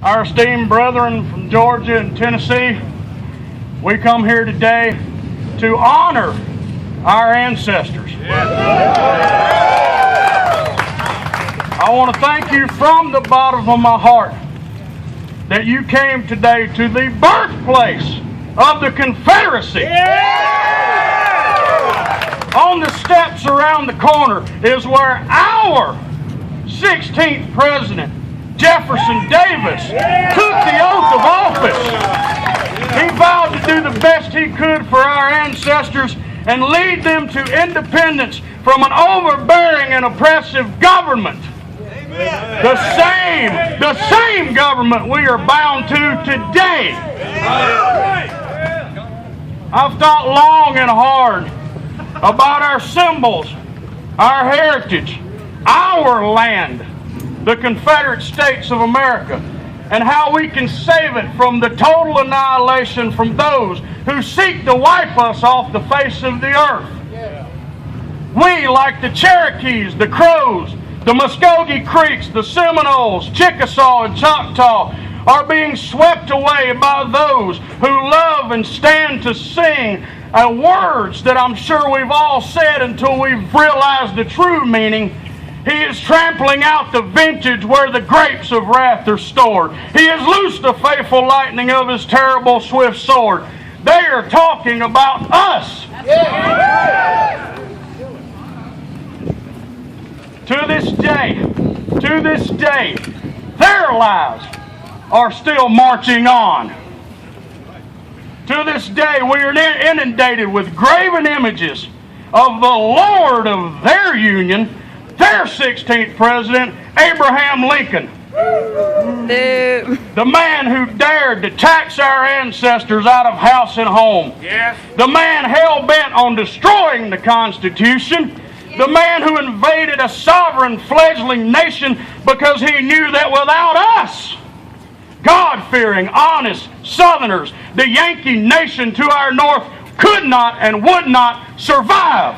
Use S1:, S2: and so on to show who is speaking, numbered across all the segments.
S1: Our esteemed brethren from Georgia and Tennessee, we come here today to honor our ancestors. I want to thank you from the bottom of my heart that you came today to the birthplace of the Confederacy. On the steps around the corner is where our 16th president, Jefferson Davis, took the oath of office. He vowed to do the best he could for our ancestors and lead them to independence from an overbearing and oppressive government. The same government we are bound to today. I've thought long and hard about our symbols, our heritage, our land, the Confederate States of America, and how we can save it from the total annihilation from those who seek to wipe us off the face of the earth. We, like the Cherokees, the Crows, the Muskogee Creeks, the Seminoles, Chickasaw, and Choctaw, are being swept away by those who love and stand to sing words that I'm sure we've all said until we've realized the true meaning. He is trampling out the vintage where the grapes of wrath are stored. He has loosed the faithful lightning of his terrible swift sword. They are talking about us. To this day, their lives are still marching on. To this day, we are inundated with graven images of the Lord of their Union, their 16th president, Abraham Lincoln. The man who dared to tax our ancestors out of house and home. Yes. The man hell-bent on destroying the Constitution. The man who invaded a sovereign fledgling nation because he knew that without us, God-fearing, honest Southerners, the Yankee nation to our north could not and would not survive.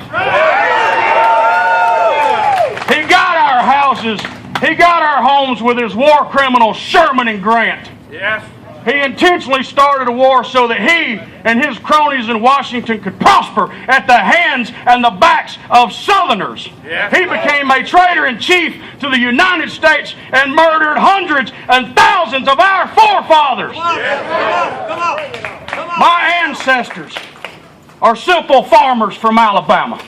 S1: He got our houses, he got our homes with his war criminals Sherman and Grant. Yes. He intentionally started a war so that he and his cronies in Washington could prosper at the hands and the backs of Southerners. Yes. He became a traitor-in-chief to the United States and murdered hundreds and thousands of our forefathers. Yes. Come on. My ancestors are simple farmers from Alabama,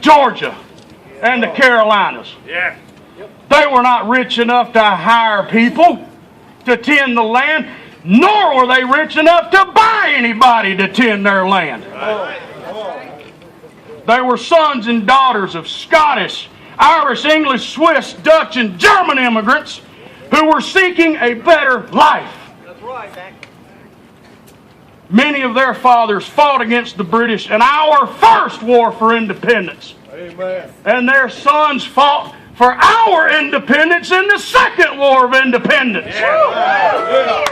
S1: Georgia, and the Carolinas. Yes. They were not rich enough to hire people to tend the land, nor were they rich enough to buy anybody to tend their land. They were sons and daughters of Scottish, Irish, English, Swiss, Dutch, and German immigrants who were seeking a better life. Many of their fathers fought against the British in our first war for independence. Amen. And their sons fought for our independence in the Second War of Independence. Yeah.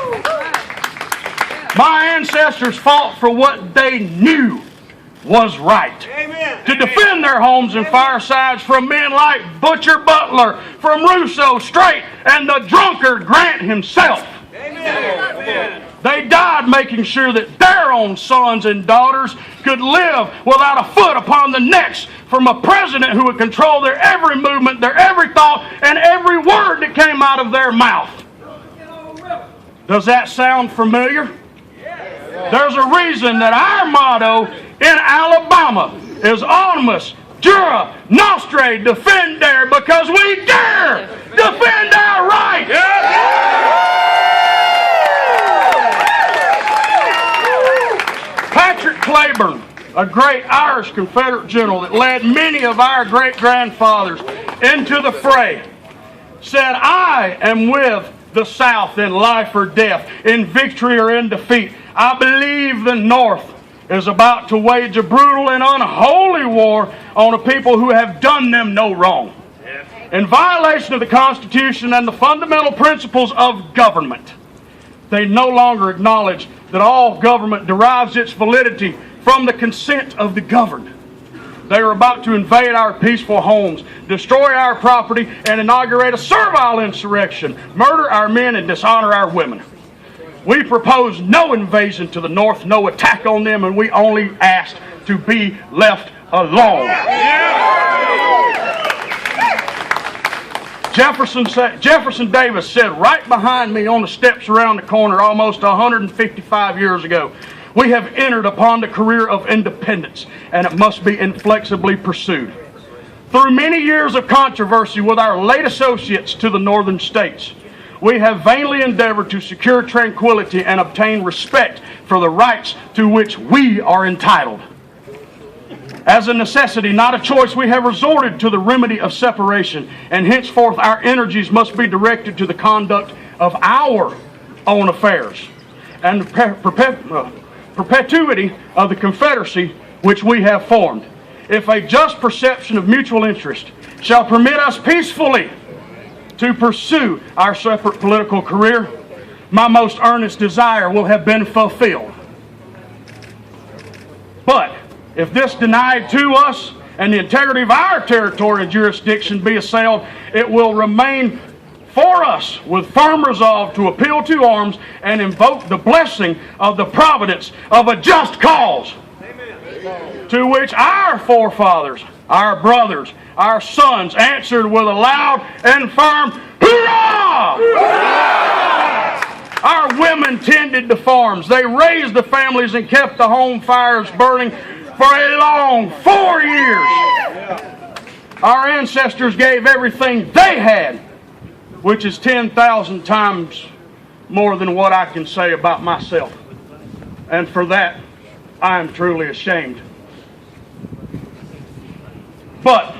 S1: My ancestors fought for what they knew was right. Amen. To defend their homes and firesides from men like Butcher Butler, from Rousseau Strait, and the drunkard Grant himself. Amen. They died making sure that their own sons and daughters could live without a foot upon the necks from a president who would control their every movement, their every thought, and every word that came out of their mouth. Does that sound familiar? There's a reason that our motto in Alabama is Animus Jura Nostre Defendere, because we dare defend our right. Patrick Claiborne, a great Irish Confederate general that led many of our great-grandfathers into the fray, said, "I am with the South in life or death, in victory or in defeat. I believe the North is about to wage a brutal and unholy war on a people who have done them no wrong. In violation of the Constitution and the fundamental principles of government, they no longer acknowledge that all government derives its validity from the consent of the governed. They are about to invade our peaceful homes, destroy our property, and inaugurate a servile insurrection, murder our men, and dishonor our women. We propose no invasion to the north, no attack on them, and we only ask to be left alone. Jefferson Davis said right behind me on the steps around the corner almost 155 years ago, "We have entered upon the career of independence, and it must be inflexibly pursued." Through many years of controversy with our late associates to the northern states, we have vainly endeavored to secure tranquility and obtain respect for the rights to which we are entitled. As a necessity, not a choice, we have resorted to the remedy of separation, and henceforth our energies must be directed to the conduct of our own affairs and the perpetuity of the Confederacy which we have formed. If a just perception of mutual interest shall permit us peacefully to pursue our separate political career, my most earnest desire will have been fulfilled. But if this denied to us and the integrity of our territory and jurisdiction be assailed, it will remain for us with firm resolve to appeal to arms and invoke the blessing of the providence of a just cause. Amen. To which our forefathers, our brothers, our sons answered with a loud and firm hoorah! Hoorah! Our women tended the farms. They raised the families and kept the home fires burning for a long 4 years. Our ancestors gave everything they had, which is 10,000 times more than what I can say about myself. And for that, I am truly ashamed. But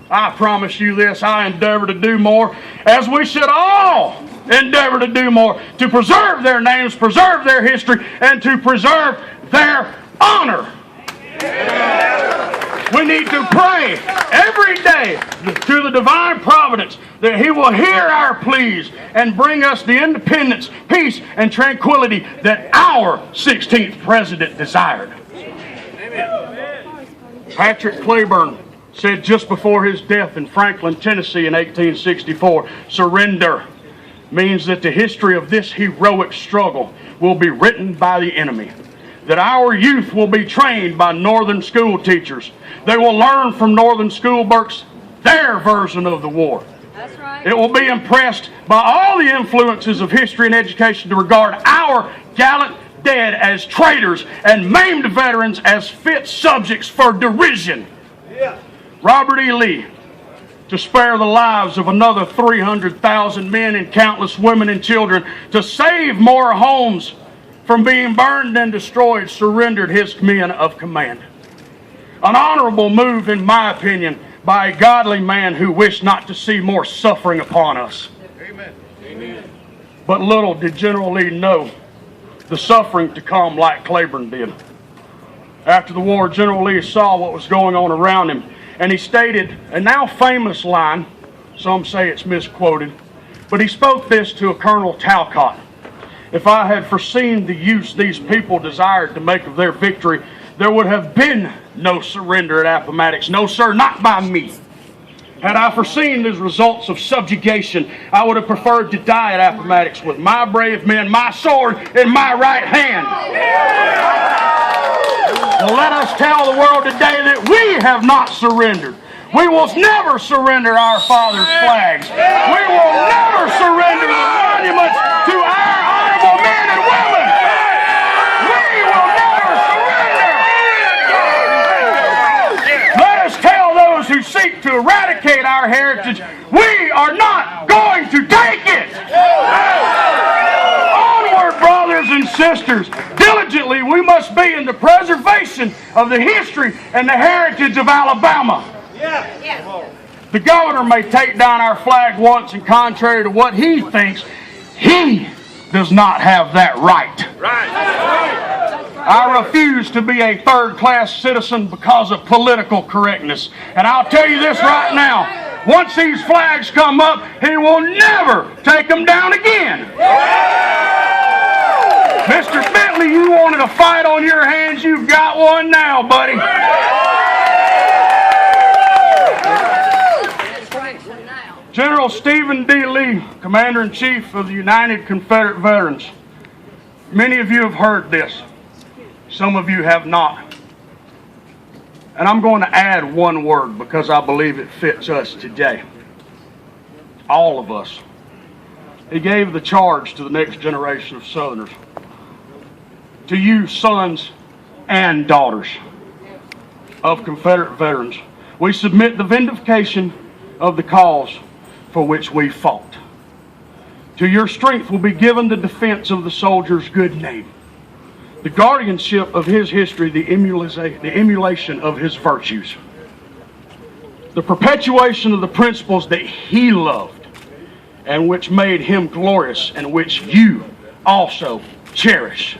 S1: I promise you this, I endeavor to do more, as we should all endeavor to do more, to preserve their names, preserve their history, and to preserve their honor. We need to pray every day to the divine providence that He will hear our pleas and bring us the independence, peace, and tranquility that our 16th president desired. Amen. Patrick Cleburne said just before his death in Franklin, Tennessee in 1864, surrender means that the history of this heroic struggle will be written by the enemy. That our youth will be trained by Northern school teachers. They will learn from Northern school books their version of the war.
S2: That's right.
S1: It will be impressed by all the influences of history and education to regard our gallant dead as traitors and maimed veterans as fit subjects for derision. Yeah. Robert E. Lee, to spare the lives of another 300,000 men and countless women and children, to save more homes from being burned and destroyed, surrendered his men of command. An honorable move, in my opinion, by a godly man who wished not to see more suffering upon us. Amen. Amen. But little did General Lee know the suffering to come like Claiborne did. After the war, General Lee saw what was going on around him, and he stated a now famous line, some say it's misquoted, but he spoke this to a Colonel Talcott. If I had foreseen the use these people desired to make of their victory, there would have been no surrender at Appomattox. No, sir, not by me. Had I foreseen the results of subjugation, I would have preferred to die at Appomattox with my brave men, my sword in my right hand. Well, let us tell the world today that we have not surrendered. We will never surrender our fathers' flags. We will never surrender the monuments to our honorable men and women. We will never surrender. Let us tell those who seek to eradicate our heritage, we are not going to take it. Onward, brothers and sisters. Diligently we must be in the preservation of the history and the heritage of Alabama. Yeah. The governor may take down our flag once, and contrary to what he thinks, he does not have that right. I refuse to be a third-class citizen because of political correctness. And I'll tell you this right now, once these flags come up, he will never take them down again. Mr. Bentley, you wanted a fight on your hands, you've got one now, buddy. General Stephen D. Lee, Commander-in-Chief of the United Confederate Veterans. Many of you have heard this. Some of you have not. And I'm going to add one word because I believe it fits us today. All of us. He gave the charge to the next generation of Southerners. To you, sons and daughters of Confederate veterans, we submit the vindication of the cause for which we fought. To your strength will be given the defense of the soldier's good name, the guardianship of his history, the emulation of his virtues, the perpetuation of the principles that he loved and which made him glorious and which you also cherish.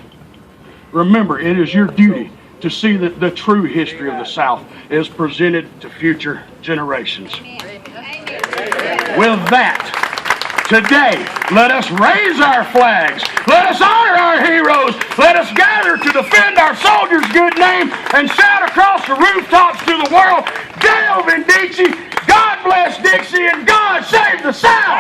S1: Remember, it is your duty to see that the true history of the South is presented to future generations. With that, today, let us raise our flags. Let us honor our heroes. Let us gather to defend our soldiers' good name and shout across the rooftops to the world, Dale Vindici, God bless Dixie, and God save the South!